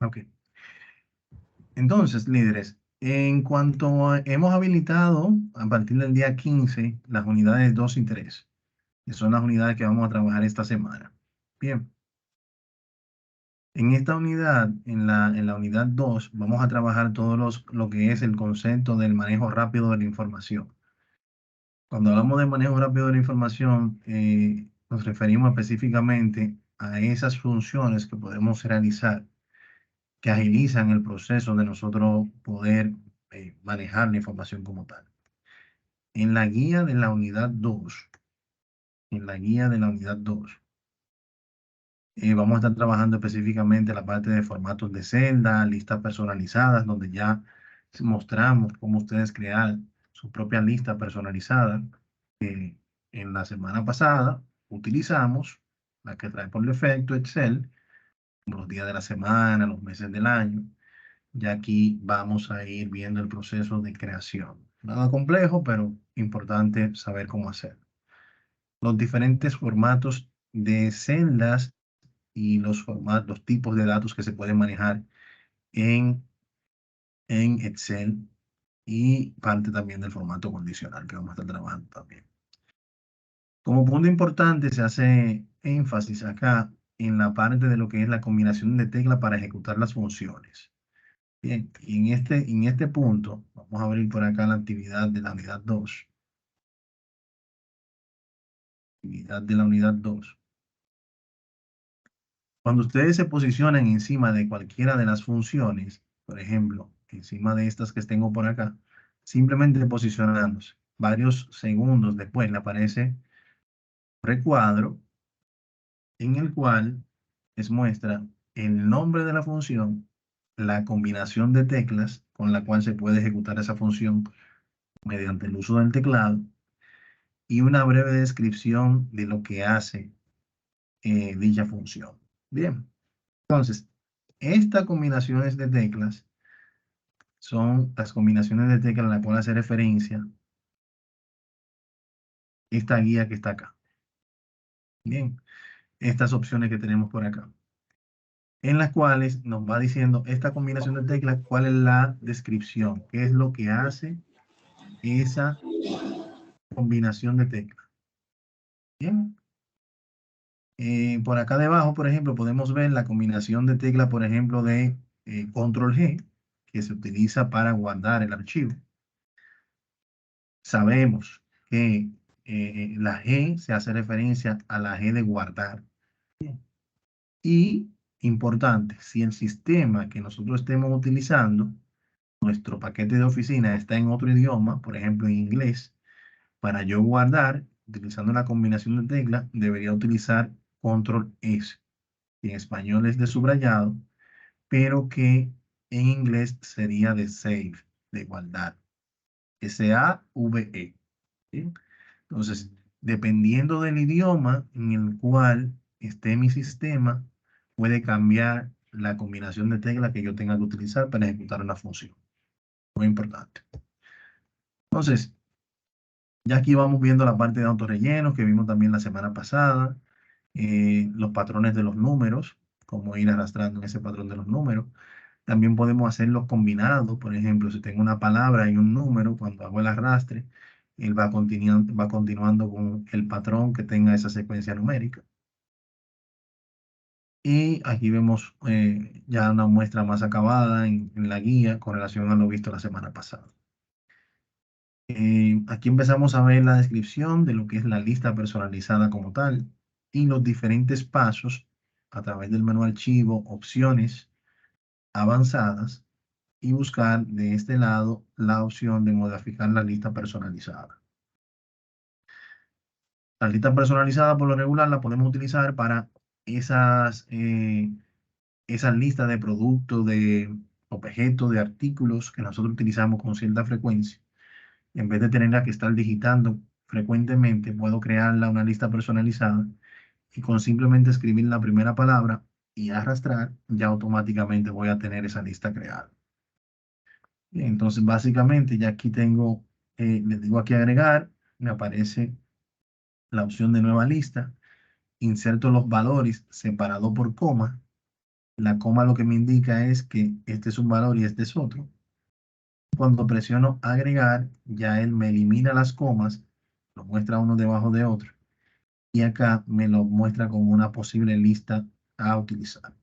Ok. Entonces, líderes, en cuanto hemos habilitado a partir del día 15 las unidades 2 y 3, que son las unidades que vamos a trabajar esta semana. Bien, en esta unidad, en la unidad 2, vamos a trabajar lo que es el concepto del manejo rápido de la información. Cuando hablamos de manejo rápido de la información, nos referimos específicamente a esas funciones que podemos realizar que agilizan el proceso de nosotros poder manejar la información como tal. En la guía de la unidad 2, en la guía de la unidad 2, vamos a estar trabajando específicamente la parte de formatos de celda, listas personalizadas, donde ya mostramos cómo ustedes crear su propia lista personalizada. En la semana pasada utilizamos la que trae por defecto Excel, los días de la semana, los meses del año. Ya aquí vamos a ir viendo el proceso de creación. Nada complejo, pero importante saber cómo hacerlo. Los diferentes formatos de celdas y los tipos de datos que se pueden manejar en, en Excel y parte también del formato condicional que vamos a estar trabajando también. Como punto importante se hace énfasis acá en la parte de lo que es la combinación de teclas para ejecutar las funciones. Bien, y en este punto, vamos a abrir por acá la actividad de la unidad 2. Actividad de la unidad 2. Cuando ustedes se posicionan encima de cualquiera de las funciones, por ejemplo, encima de estas que tengo por acá, simplemente posicionándose, varios segundos después le aparece un recuadro en el cual les muestra el nombre de la función, la combinación de teclas con la cual se puede ejecutar esa función mediante el uso del teclado y una breve descripción de lo que hace dicha función. Bien, entonces, estas combinaciones de teclas son las combinaciones de teclas a las cuales hace referencia esta guía que está acá. Bien, estas opciones que tenemos por acá, en las cuales nos va diciendo esta combinación de teclas, cuál es la descripción, qué es lo que hace esa combinación de teclas. Bien, por acá debajo, por ejemplo, podemos ver la combinación de teclas, por ejemplo, de Control G, que se utiliza para guardar el archivo. Sabemos que la G se hace referencia a la G de guardar. Y, importante, si el sistema que nosotros estemos utilizando, nuestro paquete de oficina está en otro idioma, por ejemplo en inglés, para yo guardar, utilizando la combinación de teclas, debería utilizar Control S. En español es de subrayado, pero que en inglés sería de save, de guardar. S-A-V-E. ¿Sí? Entonces, dependiendo del idioma en el cual esté mi sistema, puede cambiar la combinación de teclas que yo tenga que utilizar para ejecutar una función. Muy importante. Entonces, ya aquí vamos viendo la parte de autorrelleno que vimos también la semana pasada, los patrones de los números, cómo ir arrastrando en ese patrón de los números. También podemos hacerlos combinados. Por ejemplo, si tengo una palabra y un número, cuando hago el arrastre, él va continuando con el patrón que tenga esa secuencia numérica. Y aquí vemos ya una muestra más acabada en la guía con relación a lo visto la semana pasada. Aquí empezamos a ver la descripción de lo que es la lista personalizada como tal y los diferentes pasos a través del menú archivo, opciones avanzadas y buscar de este lado la opción de modificar la lista personalizada. La lista personalizada por lo regular la podemos utilizar para esas listas de productos, de objetos, de artículos que nosotros utilizamos con cierta frecuencia. En vez de tenerla que estar digitando frecuentemente, puedo crearla una lista personalizada y con simplemente escribir la primera palabra y arrastrar, ya automáticamente voy a tener esa lista creada. Bien, entonces, básicamente, ya aquí tengo, le digo aquí agregar, me aparece la opción de nueva lista, inserto los valores separado por coma La coma lo que me indica es que este es un valor y este es otro. Cuando presiono agregar, ya él me elimina las comas, lo muestra uno debajo de otro. Y acá me lo muestra como una posible lista a utilizar.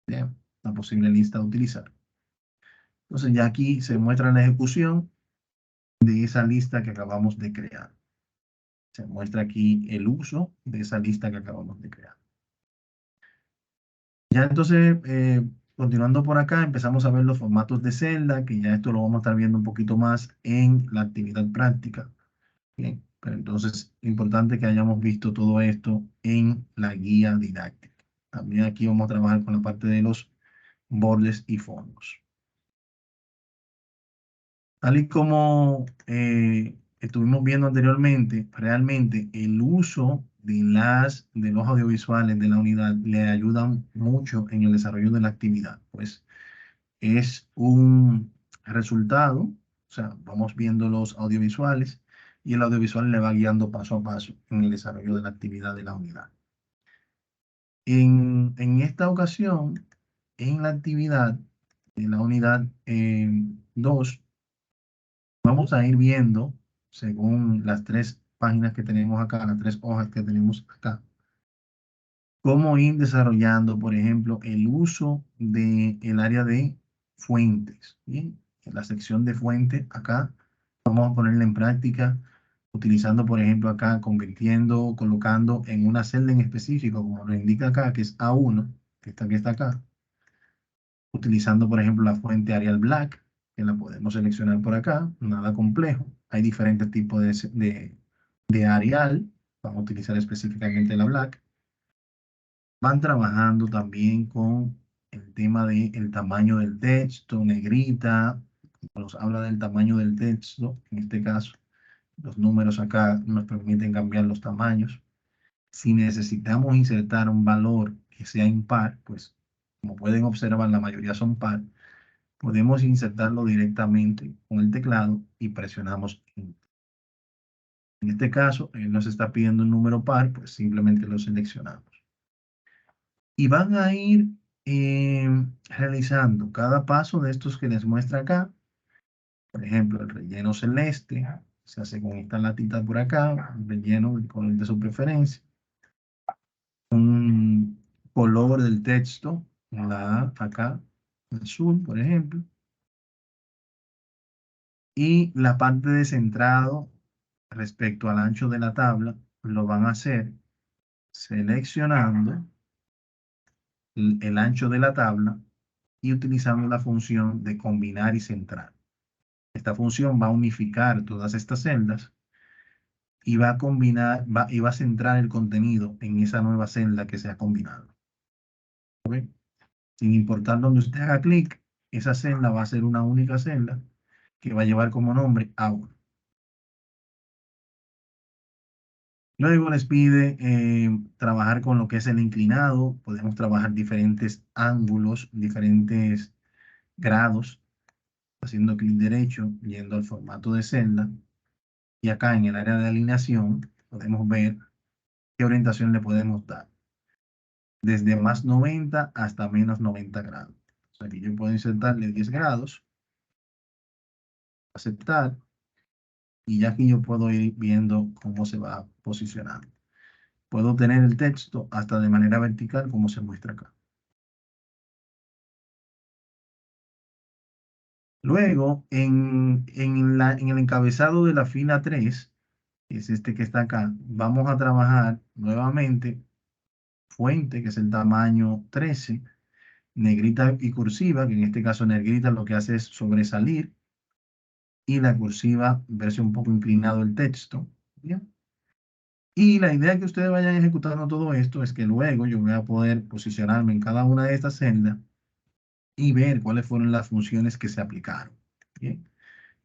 Bien, una posible lista a utilizar. Entonces ya aquí se muestra la ejecución de esa lista que acabamos de crear. Se muestra aquí el uso de esa lista que acabamos de crear. Ya entonces, continuando por acá, empezamos a ver los formatos de celda, que ya esto lo vamos a estar viendo un poquito más en la actividad práctica. Bien, pero entonces, importante que hayamos visto todo esto en la guía didáctica. También aquí vamos a trabajar con la parte de los bordes y fondos. Tal y como estuvimos viendo anteriormente, realmente el uso de los audiovisuales de la unidad le ayudan mucho en el desarrollo de la actividad, pues es un resultado, o sea, vamos viendo los audiovisuales y el audiovisual le va guiando paso a paso en el desarrollo de la actividad de la unidad. En esta ocasión, en la actividad de la unidad 2, vamos a ir viendo, según las tres páginas que tenemos acá, las tres hojas que tenemos acá, cómo ir desarrollando, por ejemplo, el uso del área de fuentes. Bien, en la sección de fuentes, acá vamos a ponerla en práctica, utilizando, por ejemplo, acá, convirtiendo, colocando en una celda en específico, como lo indica acá, que es A1, que está acá, utilizando, por ejemplo, la fuente Arial Black, que la podemos seleccionar por acá, nada complejo. Hay diferentes tipos de Arial, vamos a utilizar específicamente la Black. Van trabajando también con el tema del tamaño del texto, negrita, nos habla del tamaño del texto, en este caso, los números acá nos permiten cambiar los tamaños. Si necesitamos insertar un valor que sea impar, pues como pueden observar, la mayoría son par, podemos insertarlo directamente con el teclado y presionamos Enter. En este caso, él nos está pidiendo un número par, pues simplemente lo seleccionamos. Y van a ir realizando cada paso de estos que les muestra acá. Por ejemplo, el relleno celeste se hace con esta latita por acá, un relleno del color de su preferencia. Un color del texto, la A acá, azul, por ejemplo. Y la parte de centrado respecto al ancho de la tabla lo van a hacer seleccionando el ancho de la tabla y utilizando la función de combinar y centrar. Esta función va a unificar todas estas celdas y va a combinar, y va a centrar el contenido en esa nueva celda que se ha combinado. ¿Ok? Sin importar donde usted haga clic, esa celda va a ser una única celda que va a llevar como nombre A1. Luego les pide trabajar con lo que es el inclinado. Podemos trabajar diferentes ángulos, diferentes grados, haciendo clic derecho, yendo al formato de celda. Y acá en el área de alineación podemos ver qué orientación le podemos dar. Desde más 90 hasta menos 90 grados. O sea, que yo puedo insertarle 10 grados, aceptar, y ya aquí yo puedo ir viendo cómo se va posicionando. Puedo tener el texto hasta de manera vertical como se muestra acá. Luego, en el encabezado de la fila 3, que es este que está acá, vamos a trabajar nuevamente fuente, que es el tamaño 13, negrita y cursiva, que en este caso negrita lo que hace es sobresalir, y la cursiva verse un poco inclinado el texto. ¿Bien? Y la idea que ustedes vayan ejecutando todo esto es que luego yo voy a poder posicionarme en cada una de estas celdas y ver cuáles fueron las funciones que se aplicaron. ¿Bien?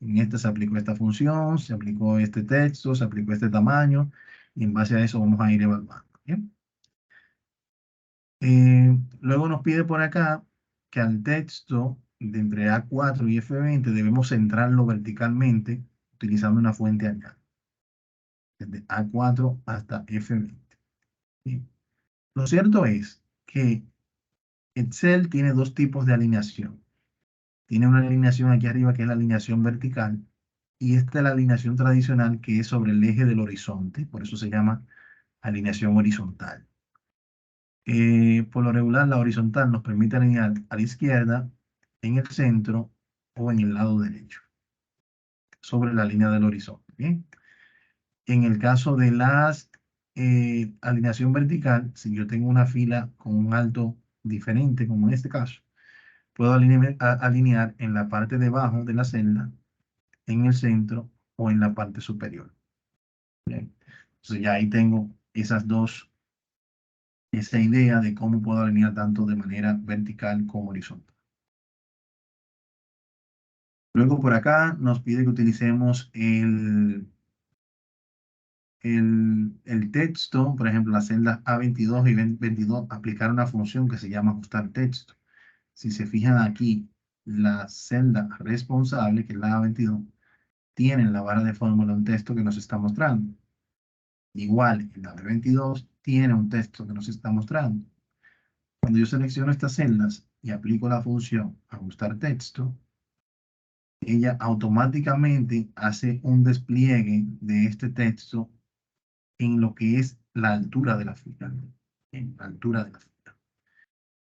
En esta se aplicó esta función, se aplicó este texto, se aplicó este tamaño, y en base a eso vamos a ir evaluando. ¿Bien? Luego nos pide por acá que al texto de entre A4 y F20 debemos centrarlo verticalmente utilizando una fuente acá, desde A4 hasta F20. Bien. Lo cierto es que Excel tiene dos tipos de alineación. Tiene una alineación aquí arriba que es la alineación vertical y esta es la alineación tradicional que es sobre el eje del horizonte, por eso se llama alineación horizontal. Por lo regular, la horizontal nos permite alinear a la izquierda, en el centro o en el lado derecho, sobre la línea del horizonte. ¿Bien? En el caso de las alineación vertical, si yo tengo una fila con un alto diferente, como en este caso, puedo alinear en la parte de abajo de la celda, en el centro o en la parte superior. Bien. Entonces ya ahí tengo esa idea de cómo puedo alinear tanto de manera vertical como horizontal. Luego por acá nos pide que utilicemos el texto, por ejemplo, las celdas A22 y 22, aplicar una función que se llama ajustar texto. Si se fijan aquí, la celda responsable, que es la A22, tiene en la barra de fórmula un texto que nos está mostrando. Igual, en la B22 tiene un texto que nos está mostrando. Cuando yo selecciono estas celdas y aplico la función ajustar texto, ella automáticamente hace un despliegue de este texto en lo que es la altura de la fila. En la altura de la fila.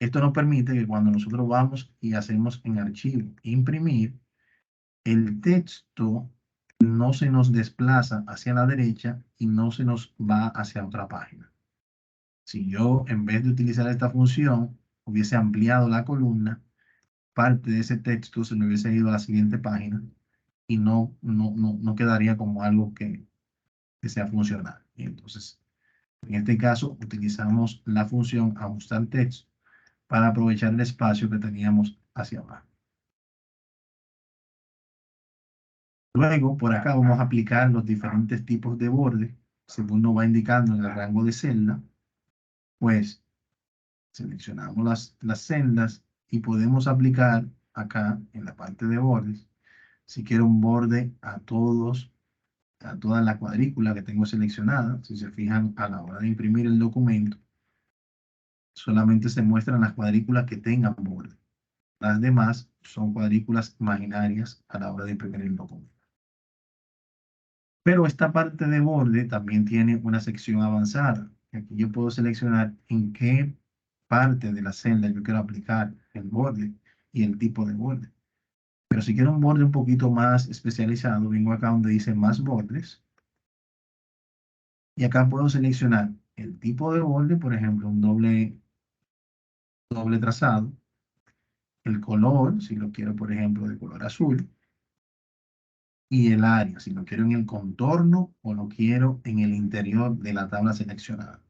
Esto nos permite que cuando nosotros vamos y hacemos en archivo imprimir, el texto no se nos desplaza hacia la derecha y no se nos va hacia otra página. Si yo, en vez de utilizar esta función, hubiese ampliado la columna, parte de ese texto se me hubiese ido a la siguiente página y no quedaría como algo que sea funcional. Y entonces, en este caso, utilizamos la función ajustar texto para aprovechar el espacio que teníamos hacia abajo. Luego, por acá vamos a aplicar los diferentes tipos de borde, según nos va indicando en el rango de celda. Pues seleccionamos las celdas y podemos aplicar acá en la parte de bordes, si quiero un borde a toda la cuadrícula que tengo seleccionada. Si se fijan a la hora de imprimir el documento, solamente se muestran las cuadrículas que tengan borde. Las demás son cuadrículas imaginarias a la hora de imprimir el documento. Pero esta parte de borde también tiene una sección avanzada. Aquí yo puedo seleccionar en qué parte de la celda yo quiero aplicar el borde y el tipo de borde. Pero si quiero un borde un poquito más especializado, vengo acá donde dice más bordes. Y acá puedo seleccionar el tipo de borde, por ejemplo, un doble trazado. El color, si lo quiero, por ejemplo, de color azul. Y el área, si lo quiero en el contorno o lo quiero en el interior de la tabla seleccionada.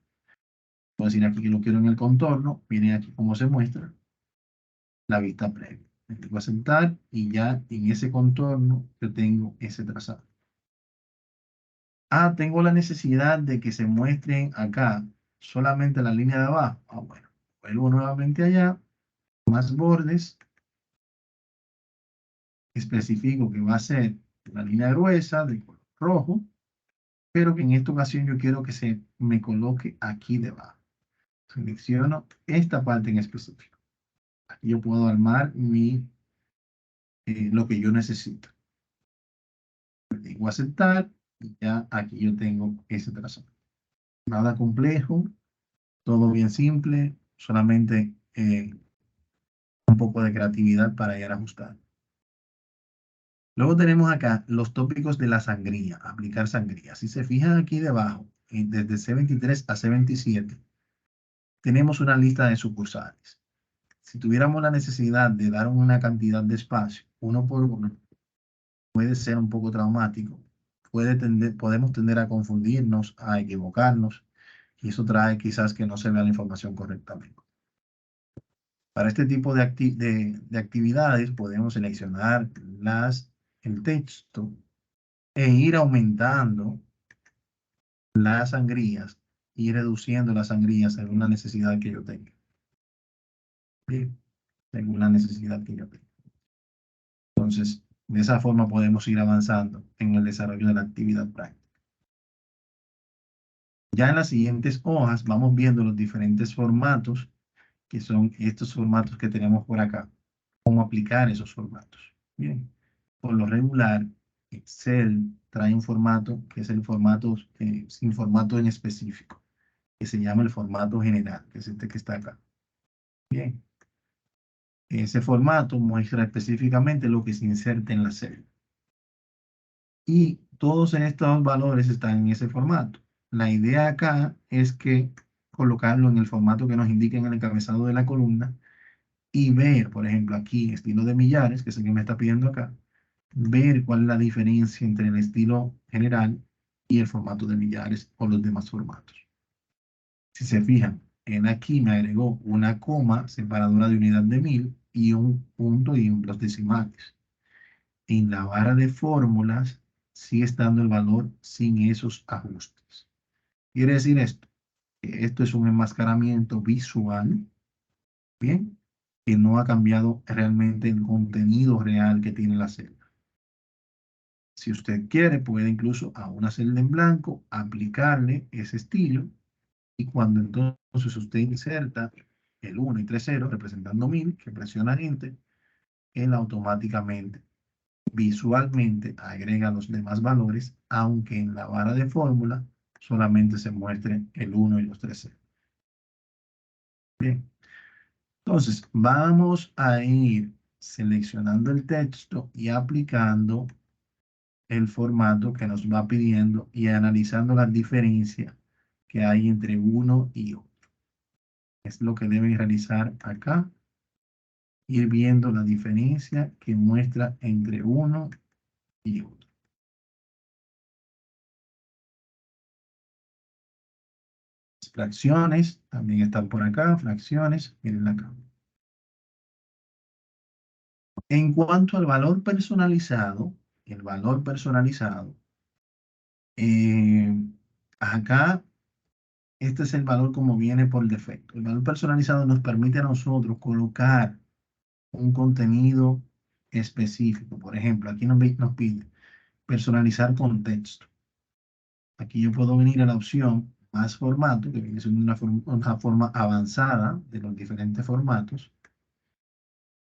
Puedo decir aquí que lo quiero en el contorno. Miren aquí cómo se muestra la vista previa. Le clico a aceptar y ya en ese contorno yo tengo ese trazado. Ah, tengo la necesidad de que se muestren acá solamente la línea de abajo. Ah, bueno, vuelvo nuevamente allá, más bordes, especifico que va a ser la línea gruesa de color rojo, pero que en esta ocasión yo quiero que se me coloque aquí debajo. Selecciono esta parte en específico. Aquí yo puedo armar lo que yo necesito. Le digo aceptar y ya aquí yo tengo ese trazado. Nada complejo, todo bien simple, solamente un poco de creatividad para ir a ajustar. Luego tenemos acá los tópicos de la sangría, aplicar sangría. Si se fijan aquí debajo, desde C23 a C27, tenemos una lista de sucursales. Si tuviéramos la necesidad de dar una cantidad de espacio, uno por uno, puede ser un poco traumático. Podemos tender a confundirnos, a equivocarnos, y eso trae quizás que no se vea la información correctamente. Para este tipo de actividades podemos seleccionar el texto e ir aumentando las sangrías y reduciendo las sangrías según la necesidad que yo tenga. Bien, según la necesidad que yo tenga. Entonces, de esa forma podemos ir avanzando en el desarrollo de la actividad práctica. Ya en las siguientes hojas vamos viendo los diferentes formatos que son estos formatos que tenemos por acá. Cómo aplicar esos formatos. Bien, por lo regular, Excel trae un formato que es el formato sin formato en específico, que se llama el formato general, que es este que está acá. Bien, ese formato muestra específicamente lo que se inserta en la celda. Y todos estos valores están en ese formato. La idea acá es que colocarlo en el formato que nos indica en el encabezado de la columna y ver, por ejemplo, aquí, estilo de millares, que es el que me está pidiendo acá, ver cuál es la diferencia entre el estilo general y el formato de millares o los demás formatos. Si se fijan, en aquí me agregó una coma separadora de unidad de 1000 y un punto y los decimales. En la barra de fórmulas sigue estando el valor sin esos ajustes. Quiere decir esto, que esto es un enmascaramiento visual, ¿bien? Que no ha cambiado realmente el contenido real que tiene la celda. Si usted quiere, puede incluso a una celda en blanco aplicarle ese estilo y cuando entonces usted inserta el 1 y 3 ceros representando 1000, que presiona Enter, él automáticamente, visualmente agrega los demás valores, aunque en la barra de fórmula solamente se muestre el 1 y los 3 ceros. Bien, entonces vamos a ir seleccionando el texto y aplicando el formato que nos va pidiendo y analizando las diferencias que hay entre uno y otro. Es lo que deben realizar acá, ir viendo la diferencia que muestra entre uno y otro. Fracciones también están por acá, fracciones, miren acá. En cuanto al el valor personalizado, eh, acá este es el valor como viene por defecto. El valor personalizado nos permite a nosotros colocar un contenido específico. Por ejemplo, aquí nos pide personalizar con texto. Aquí yo puedo venir a la opción más formato, que viene siendo una forma avanzada de los diferentes formatos.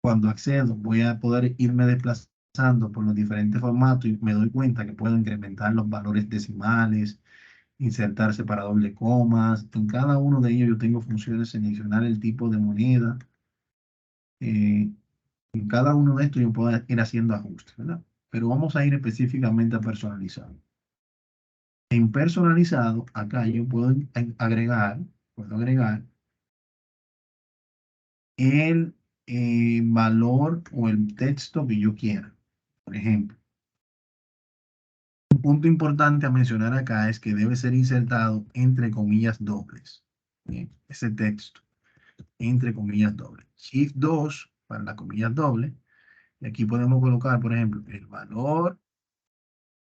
Cuando accedo, voy a poder irme desplazando por los diferentes formatos y me doy cuenta que puedo incrementar los valores decimales, insertar separador de comas. En cada uno de ellos yo tengo funciones, seleccionar el tipo de moneda. Eh, en cada uno de estos yo puedo ir haciendo ajustes, ¿verdad? Pero vamos a ir específicamente a personalizado. En personalizado, acá yo puedo agregar el valor o el texto que yo quiera. Por ejemplo, un punto importante a mencionar acá es que debe ser insertado entre comillas dobles. Bien, ese texto, entre comillas dobles. Shift 2 para las comillas dobles. Y aquí podemos colocar, por ejemplo, el valor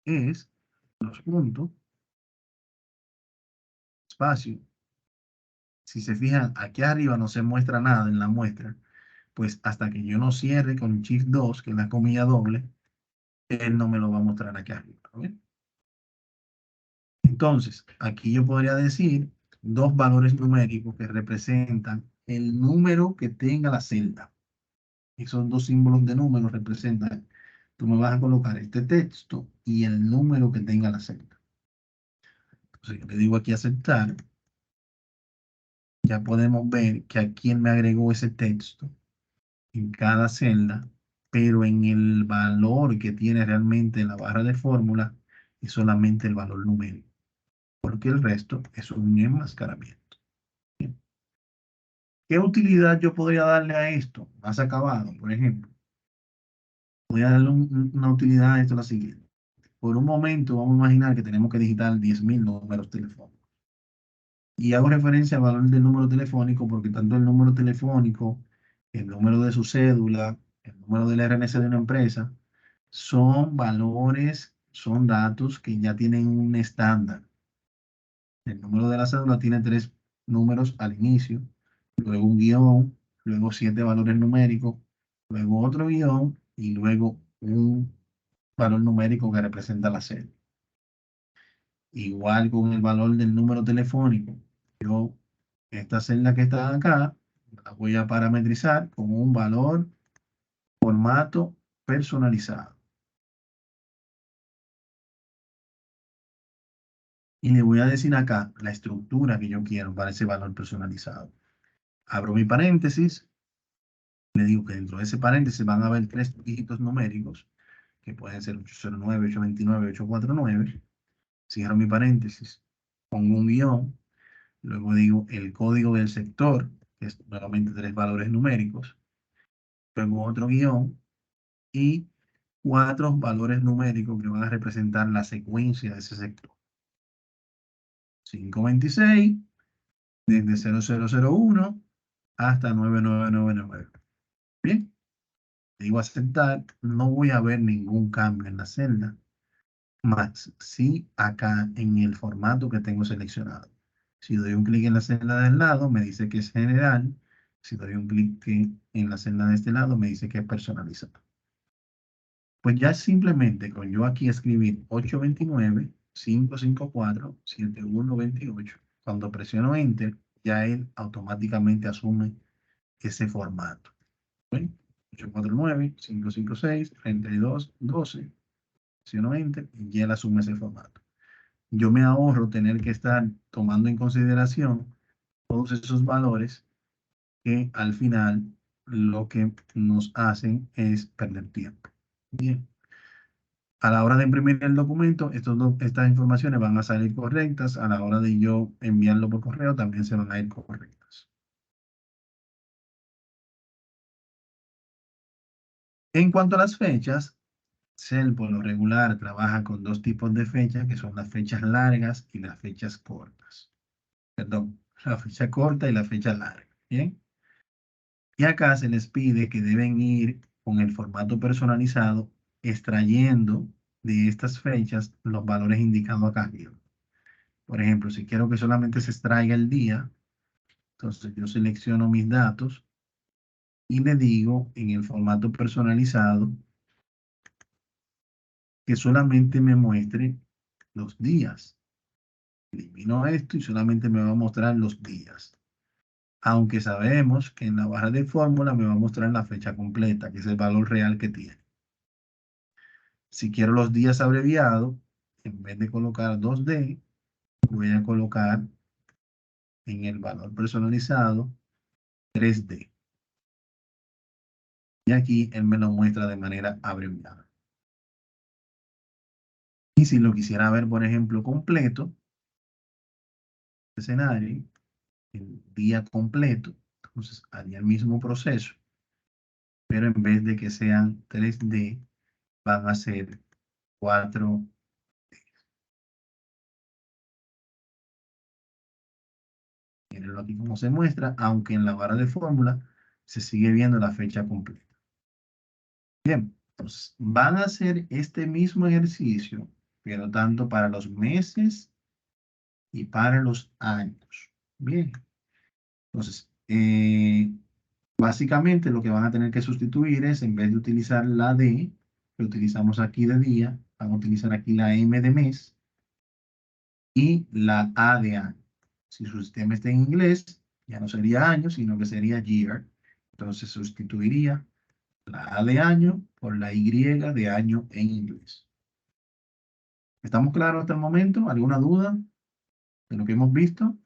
es los puntos, espacio. Si se fijan, aquí arriba no se muestra nada en la muestra, pues hasta que yo no cierre con Shift 2, que es la comilla doble, él no me lo va a mostrar aquí arriba. ¿Ven? Entonces, aquí yo podría decir dos valores numéricos que representan el número que tenga la celda. Esos dos símbolos de número representan, tú me vas a colocar este texto y el número que tenga la celda. Entonces, yo le digo aquí aceptar. Ya podemos ver que aquí él me agregó ese texto en cada celda, pero en el valor que tiene realmente la barra de fórmula es solamente el valor numérico, porque el resto es un enmascaramiento. Bien. ¿Qué utilidad yo podría darle a esto? Más acabado, por ejemplo. Voy a darle una utilidad a esto la siguiente. Por un momento vamos a imaginar que tenemos que digitar 10.000 números telefónicos. Y hago referencia al valor del número telefónico porque tanto el número telefónico, el número de su cédula, el número del RNC de una empresa, son valores, son datos que ya tienen un estándar. El número de la cédula tiene 3 números al inicio, luego un guión, luego 7 valores numéricos, luego otro guión y luego un valor numérico que representa la cédula. Igual con el valor del número telefónico. Yo, esta celda que está acá, La voy a parametrizar como un valor formato personalizado. Y le voy a decir acá la estructura que yo quiero para ese valor personalizado. Abro mi paréntesis, le digo que dentro de ese paréntesis van a haber tres dígitos numéricos, que pueden ser 809, 829, 849. Cierro mi paréntesis, pongo un guión, luego digo el código del sector, que es nuevamente tres valores numéricos, luego otro guión y cuatro valores numéricos que van a representar la secuencia de ese sector. 526, desde 0001 hasta 9999. Bien, digo aceptar, no voy a ver ningún cambio en la celda, más sí acá en el formato que tengo seleccionado. Si doy un clic en la celda del lado, me dice que es general. Si doy un clic en la celda de este lado, me dice que es personalizado. Pues ya simplemente con yo aquí escribir 829, 554, 7128, cuando presiono Enter, ya él automáticamente asume ese formato. ¿Ven? 849, 556, 32, 12, presiono Enter y ya él asume ese formato. Yo me ahorro tener que estar tomando en consideración todos esos valores que al final lo que nos hacen es perder tiempo. Bien. A la hora de imprimir el documento, estas informaciones van a salir correctas. A la hora de yo enviarlo por correo, también se van a ir correctas. En cuanto a las fechas, CEL por lo regular trabaja con dos tipos de fechas, que son las fechas largas y las fechas cortas. Perdón, la fecha corta y la fecha larga. Bien. Y acá se les pide que deben ir con el formato personalizado, extrayendo de estas fechas los valores indicados acá arriba. Por ejemplo, si quiero que solamente se extraiga el día, entonces yo selecciono mis datos y le digo en el formato personalizado que solamente me muestre los días. Elimino esto y solamente me va a mostrar los días. Aunque sabemos que en la barra de fórmula me va a mostrar la fecha completa, que es el valor real que tiene. Si quiero los días abreviados, en vez de colocar 2D, voy a colocar en el valor personalizado 3D. Y aquí él me lo muestra de manera abreviada. Y si lo quisiera ver, por ejemplo, completo, escenario, el día completo, entonces haría el mismo proceso, pero en vez de que sean 3D, van a ser 4. Mirenlo aquí como se muestra, aunque en la barra de fórmula se sigue viendo la fecha completa. Bien, entonces van a hacer este mismo ejercicio, pero tanto para los meses y para los años. Bien, entonces, básicamente lo que van a tener que sustituir es, en vez de utilizar la D, que utilizamos aquí de día, van a utilizar aquí la M de mes y la A de año. Si su sistema está en inglés, ya no sería año, sino que sería year. Entonces sustituiría la A de año por la Y de año en inglés. ¿Estamos claros hasta el momento? ¿Alguna duda de lo que hemos visto?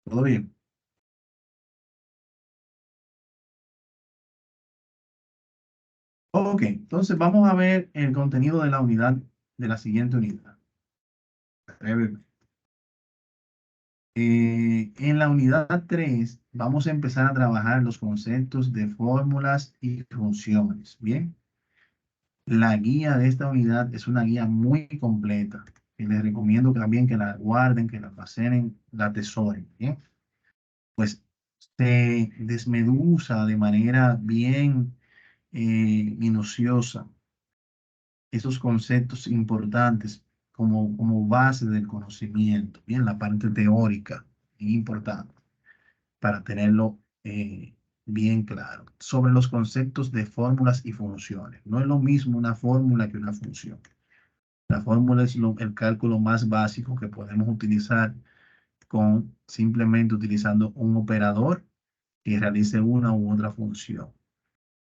¿Todo bien? Ok, entonces vamos a ver el contenido de la unidad, de la siguiente unidad. Brevemente. En la unidad 3 vamos a empezar a trabajar los conceptos de fórmulas y funciones. Bien, la guía de esta unidad es una guía muy completa y les recomiendo que también que la guarden, que la almacenen, la atesoren. Bien, pues se desmeduza de manera bien minuciosa esos conceptos importantes como base del conocimiento. Bien, la parte teórica, bien importante para tenerlo bien claro. Sobre los conceptos de fórmulas y funciones. No es lo mismo una fórmula que una función. La fórmula es el cálculo más básico que podemos utilizar con simplemente utilizando un operador que realice una u otra función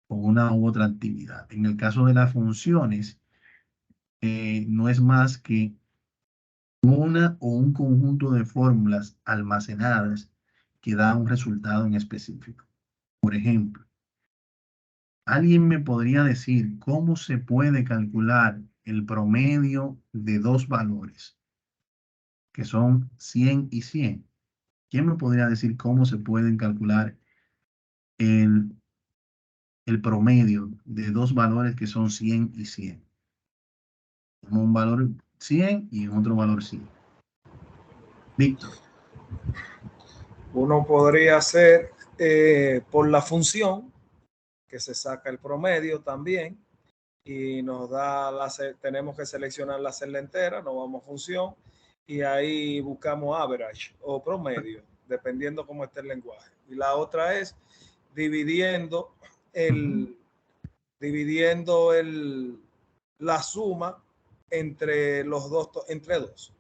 o una u otra actividad. En el caso de las funciones, no es más que una o un conjunto de fórmulas almacenadas que da un resultado en específico. Por ejemplo, ¿alguien me podría decir cómo se puede calcular el promedio de dos valores, que son 100 y 100? ¿Quién me podría decir cómo se pueden calcular el, el promedio de dos valores que son 100 y 100? Un valor 100 y otro valor 100. Víctor. Uno podría hacer por la función que se saca el promedio también y nos da tenemos que seleccionar la celda entera, nos vamos a función y ahí buscamos average o promedio, dependiendo cómo esté el lenguaje. Y la otra es dividiendo la suma entre los dos, entre dos.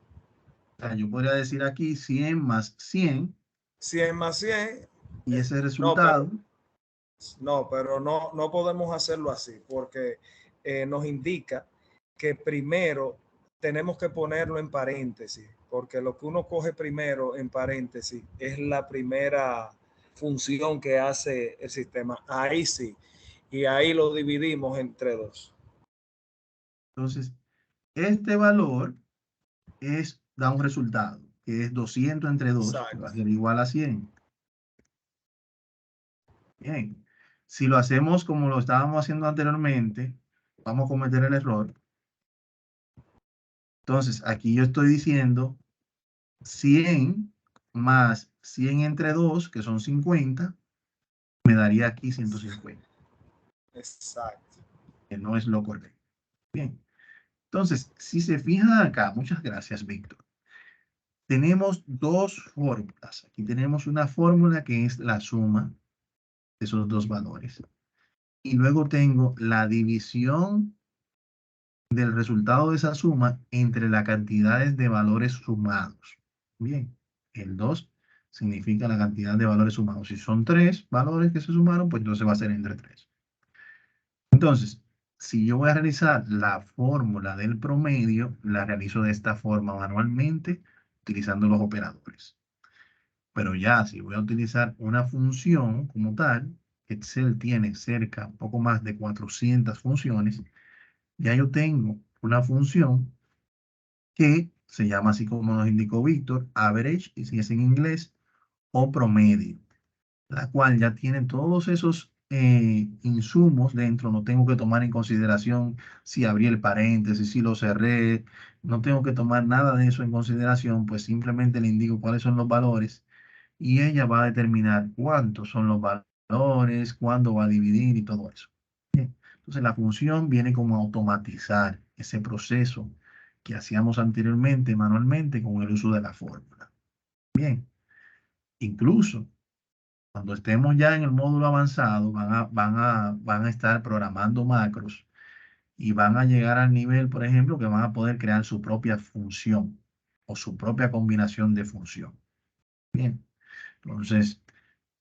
O sea, yo podría decir aquí 100 más 100. 100 más 100. Y ese No, resultado. pero no podemos hacerlo así porque nos indica que primero tenemos que ponerlo en paréntesis, porque lo que uno coge primero en paréntesis es la primera función que hace el sistema. Ahí sí. Y ahí lo dividimos entre dos. Entonces, este valor da un resultado, que es 200 entre 2, que va a Exacto. ser igual a 100. Bien. Si lo hacemos como lo estábamos haciendo anteriormente, vamos a cometer el error. Entonces, aquí yo estoy diciendo 100 más 100 entre 2, que son 50, me daría aquí 150. Exacto. Que no es lo correcto. Bien. Entonces, si se fijan acá, muchas gracias, Víctor. Tenemos dos fórmulas. Aquí tenemos una fórmula que es la suma de esos dos valores. Y luego tengo la división del resultado de esa suma entre las cantidades de valores sumados. Bien, el 2 significa la cantidad de valores sumados. Si son 3 valores que se sumaron, pues entonces va a ser entre 3. Entonces, si yo voy a realizar la fórmula del promedio, la realizo de esta forma manualmente, utilizando los operadores. Pero ya, si voy a utilizar una función como tal, Excel tiene cerca, poco más de 400 funciones, ya yo tengo una función que se llama así como nos indicó Víctor, average, y si es en inglés, o promedio, la cual ya tiene todos esos insumos dentro. No tengo que tomar en consideración si abrí el paréntesis, si lo cerré, no tengo que tomar nada de eso en consideración, pues simplemente le indico cuáles son los valores y ella va a determinar cuántos son los valores, cuándo va a dividir y todo eso. Bien. Entonces la función viene como a automatizar ese proceso que hacíamos anteriormente manualmente con el uso de la fórmula. Bien, incluso cuando estemos ya en el módulo avanzado, van a estar programando macros y van a llegar al nivel, por ejemplo, que van a poder crear su propia función o su propia combinación de función. Bien, entonces,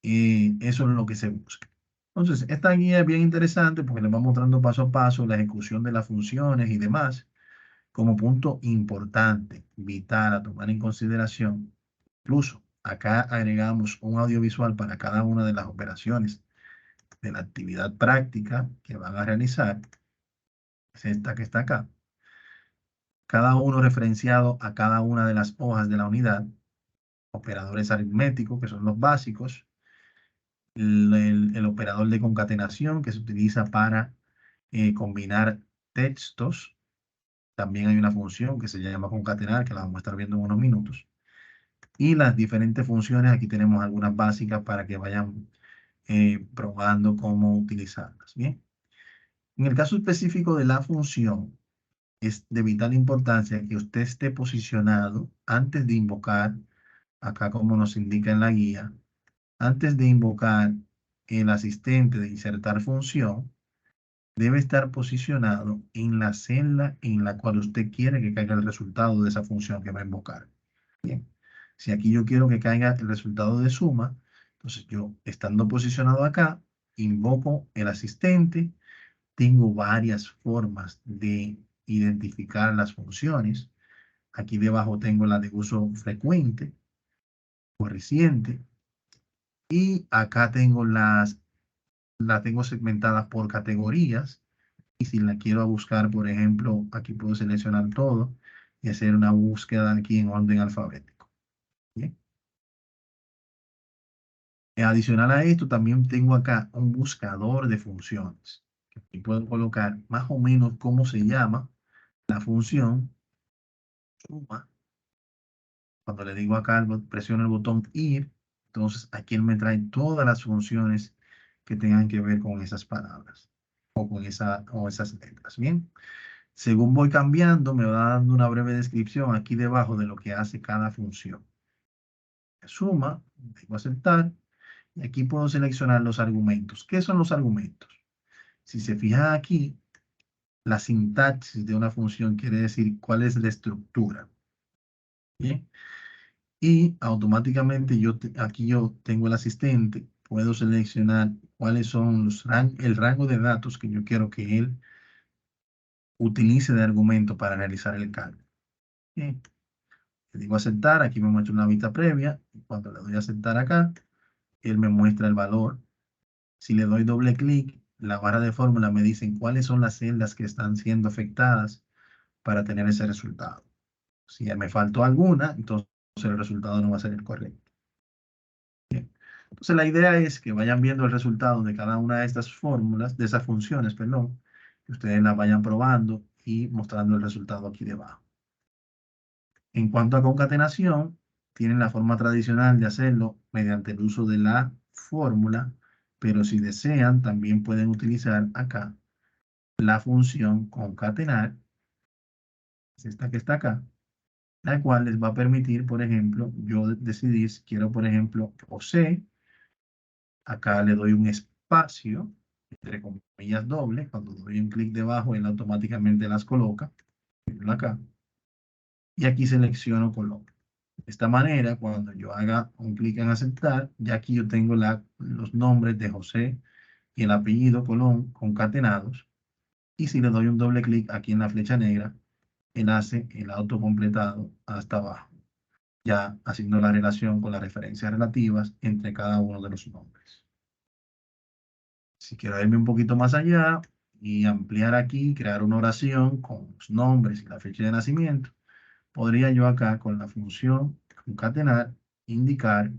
eso es lo que se busca. Entonces, esta guía es bien interesante porque les va mostrando paso a paso la ejecución de las funciones y demás como punto importante, vital a tomar en consideración. Incluso acá agregamos un audiovisual para cada una de las operaciones de la actividad práctica que van a realizar. Es esta que está acá. Cada uno referenciado a cada una de las hojas de la unidad. Operadores aritméticos, que son los básicos. El operador de concatenación que se utiliza para combinar textos. También hay una función que se llama concatenar, que la vamos a estar viendo en unos minutos. Y las diferentes funciones, aquí tenemos algunas básicas para que vayan probando cómo utilizarlas. Bien. En el caso específico de la función, es de vital importancia que usted esté posicionado antes de invocar, acá como nos indica en la guía, antes de invocar el asistente de insertar función, debe estar posicionado en la celda en la cual usted quiere que caiga el resultado de esa función que va a invocar. Bien. Si aquí yo quiero que caiga el resultado de suma, entonces yo, estando posicionado acá, invoco el asistente. Tengo varias formas de identificar las funciones. Aquí debajo tengo la de uso frecuente o reciente. Y acá tengo la tengo segmentadas por categorías. Y si la quiero buscar, por ejemplo, aquí puedo seleccionar todo y hacer una búsqueda aquí en orden alfabético. ¿Bien? Adicional a esto, también tengo acá un buscador de funciones. Aquí puedo colocar más o menos cómo se llama la función suma. Cuando le digo acá, presiono el botón ir, entonces aquí él me trae todas las funciones que tengan que ver con esas palabras o con esas letras. Bien, según voy cambiando, me va dando una breve descripción aquí debajo de lo que hace cada función. Suma, digo aceptar, y aquí puedo seleccionar los argumentos. ¿Qué son los argumentos? Si se fijan aquí, la sintaxis de una función quiere decir cuál es la estructura. Bien. Y automáticamente aquí yo tengo el asistente, puedo seleccionar cuáles son el rango de datos que yo quiero que él utilice de argumento para realizar el cálculo. Bien. Le digo aceptar, aquí me muestra una vista previa, y cuando le doy a aceptar acá, él me muestra el valor. Si le doy doble clic, la barra de fórmula me dice cuáles son las celdas que están siendo afectadas para tener ese resultado. Si ya me faltó alguna, entonces el resultado no va a ser el correcto. Bien. Entonces la idea es que vayan viendo el resultado de cada una de estas fórmulas, de esas funciones, perdón, que ustedes las vayan probando y mostrando el resultado aquí debajo. En cuanto a concatenación, tienen la forma tradicional de hacerlo mediante el uso de la fórmula, pero si desean, también pueden utilizar acá la función concatenar, es esta que está acá, la cual les va a permitir, por ejemplo, yo decidir si quiero, por ejemplo, José. Acá le doy un espacio, entre comillas doble. Cuando doy un clic debajo, él automáticamente las coloca. Acá. Y aquí selecciono color. De esta manera, cuando yo haga un clic en aceptar, ya aquí yo tengo los nombres de José y el apellido Colón concatenados. Y si le doy un doble clic aquí en la flecha negra, él hace el autocompletado hasta abajo, ya haciendo la relación con las referencias relativas entre cada uno de los nombres. Si quiero irme un poquito más allá y ampliar aquí, crear una oración con los nombres y la fecha de nacimiento, podría yo acá con la función concatenar indicar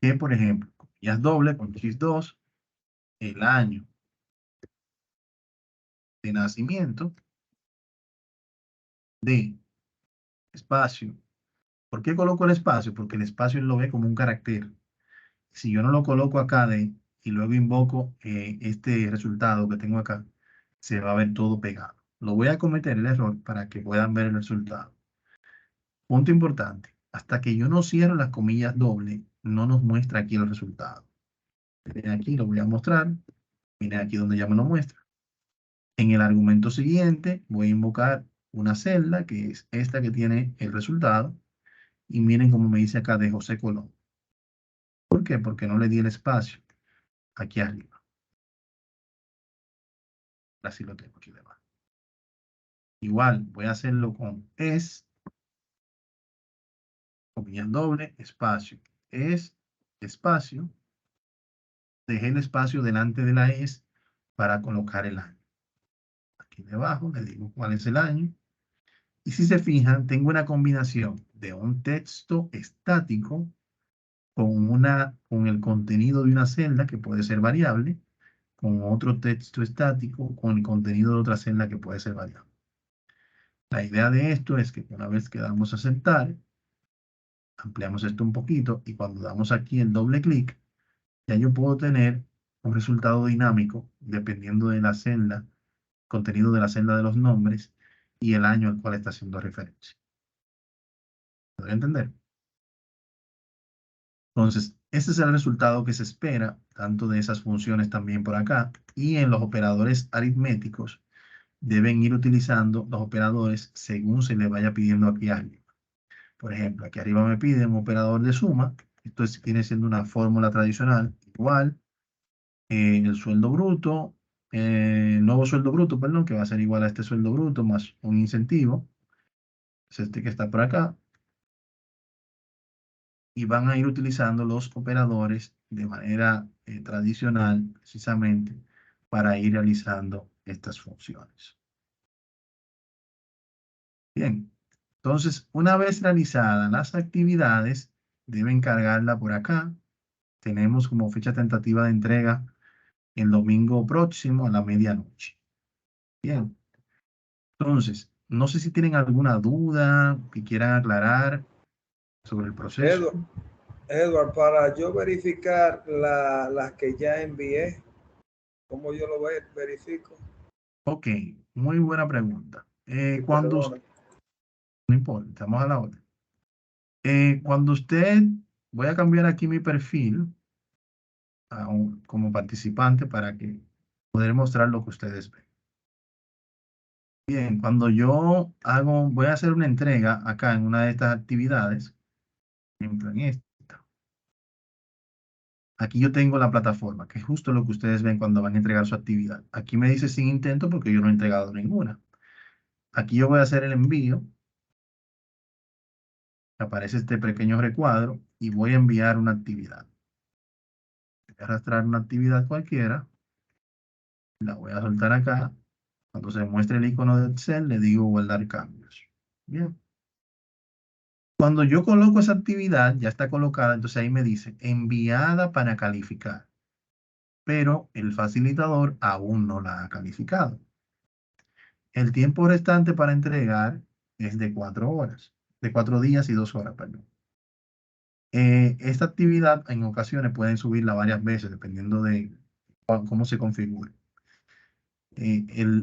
que, por ejemplo, comillas doble con x2, el año de nacimiento de espacio. ¿Por qué coloco el espacio? Porque el espacio él lo ve como un carácter. Si yo no lo coloco acá y luego invoco este resultado que tengo acá, se va a ver todo pegado. Lo voy a cometer el error para que puedan ver el resultado. Punto importante. Hasta que yo no cierro las comillas dobles, no nos muestra aquí el resultado. Miren aquí, lo voy a mostrar. Miren aquí donde ya me lo muestra. En el argumento siguiente voy a invocar una celda que es esta que tiene el resultado. Y miren cómo me dice acá de José Colón. ¿Por qué? Porque no le di el espacio aquí arriba. Así lo tengo aquí debajo. Igual voy a hacerlo con comillas doble, espacio, espacio. Dejé el espacio delante de la para colocar el año. Aquí debajo le digo cuál es el año. Y si se fijan, tengo una combinación de un texto estático con el contenido de una celda que puede ser variable, con otro texto estático con el contenido de otra celda que puede ser variable. La idea de esto es que una vez que damos a aceptar, ampliamos esto un poquito y cuando damos aquí el doble clic, ya yo puedo tener un resultado dinámico dependiendo de la celda, contenido de la celda de los nombres y el año al cual está haciendo referencia. ¿Podría entender? Entonces, este es el resultado que se espera, tanto de esas funciones también por acá, y en los operadores aritméticos deben ir utilizando los operadores según se le vaya pidiendo aquí arriba. Por ejemplo, aquí arriba me pide un operador de suma. Esto viene siendo una fórmula tradicional igual. El sueldo bruto, el nuevo sueldo bruto, perdón, que va a ser igual a este sueldo bruto más un incentivo. Es este que está por acá. Y van a ir utilizando los operadores de manera tradicional, precisamente, para ir realizando estas funciones. Bien, entonces, una vez realizadas las actividades, deben cargarla por acá. Tenemos como fecha tentativa de entrega el domingo próximo a la medianoche. Bien, entonces, no sé si tienen alguna duda que quieran aclarar sobre el proceso. Edward, Edward, para yo verificar las que ya envié, ¿cómo yo lo verifico? Ok, muy buena pregunta. Sí, Cuando, perdona. no importa, estamos a la hora. Cuando usted, voy a cambiar aquí mi perfil como participante para que poder mostrar lo que ustedes ven. Bien, cuando yo voy a hacer una entrega acá en una de estas actividades, por ejemplo en esta. Aquí yo tengo la plataforma, que es justo lo que ustedes ven cuando van a entregar su actividad. Aquí me dice sin intento porque yo no he entregado ninguna. Aquí yo voy a hacer el envío. Aparece este pequeño recuadro y voy a enviar una actividad. Voy a arrastrar una actividad cualquiera. La voy a soltar acá. Cuando se muestre el icono de Excel, le digo guardar cambios. Bien. Cuando yo coloco esa actividad, ya está colocada, entonces ahí me dice enviada para calificar. Pero el facilitador aún no la ha calificado. El tiempo restante para entregar es de 4 horas, de 4 días y 2 horas, perdón. Esta actividad en ocasiones pueden subirla varias veces dependiendo de cómo se configure.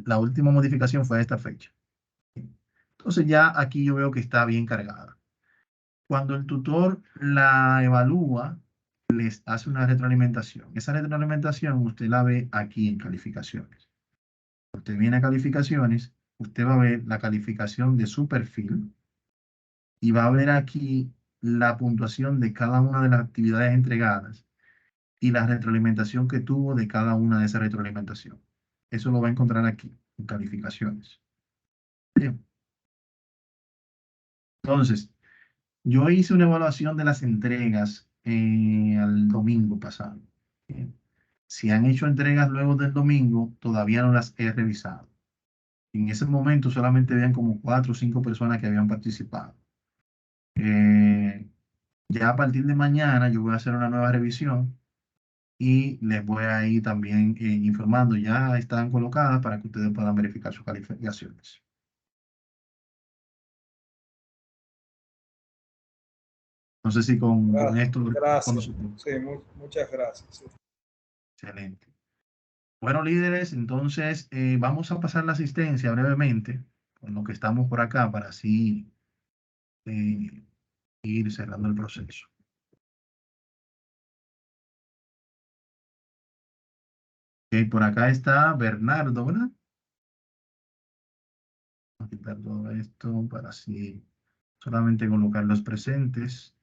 La última modificación fue a esta fecha. Entonces ya aquí yo veo que está bien cargada. Cuando el tutor la evalúa, les hace una retroalimentación. Esa retroalimentación usted la ve aquí en calificaciones. Usted viene a calificaciones, usted va a ver la calificación de su perfil y va a ver aquí la puntuación de cada una de las actividades entregadas y la retroalimentación que tuvo de cada una de esas retroalimentaciones. Eso lo va a encontrar aquí, en calificaciones. Bien. Entonces, yo hice una evaluación de las entregas al domingo pasado. Bien. Si han hecho entregas luego del domingo, todavía no las he revisado. En ese momento solamente habían como 4 o 5 personas que habían participado. Eh, ya a partir de mañana yo voy a hacer una nueva revisión y les voy a ir también informando. Ya están colocadas para que ustedes puedan verificar sus calificaciones. No sé si con esto respondo Gracias. su pregunta. Sí, muchas gracias. Sí. Excelente. Bueno, líderes, entonces vamos a pasar la asistencia brevemente con lo que estamos por acá para así eh, ir cerrando el proceso. Ok, por acá está Bernardo, ¿verdad? Voy a quitar todo esto para así solamente colocar los presentes.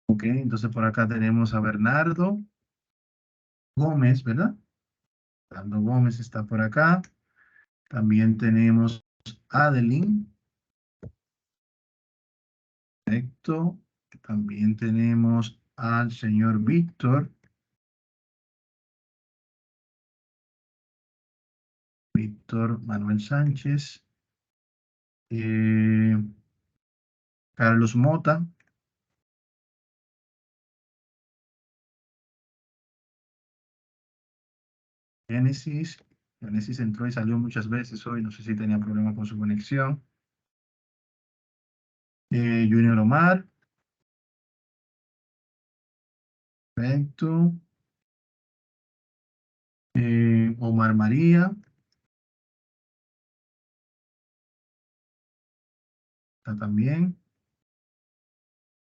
Ok, entonces por acá tenemos a Bernardo Gómez, ¿verdad? Bernardo Gómez está por acá. También tenemos Adeline. Perfecto. También tenemos al señor Víctor. Víctor Manuel Sánchez. eh, Carlos Mota. Génesis. Génesis entró y salió muchas veces hoy. No sé si tenía problema con su conexión. Junior Omar. Perfecto. Omar María. Está también.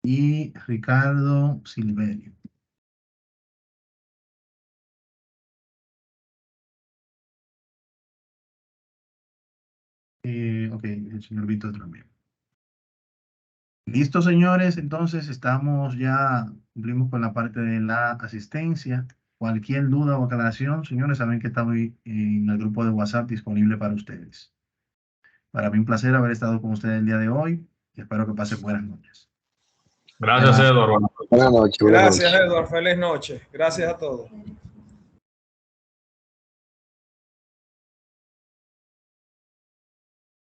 Y Ricardo Silverio. Ok, el señor Víctor también. Listo, señores. Entonces estamos ya, cumplimos con la parte de la asistencia. Cualquier duda o aclaración, señores, saben que estoy en el grupo de WhatsApp disponible para ustedes. Para mí un placer haber estado con ustedes el día de hoy y espero que pasen buenas noches. Gracias, Bye, bye. Eduardo. Buenas noches, buenas noches. Gracias, Edward. Feliz noche. Gracias a todos.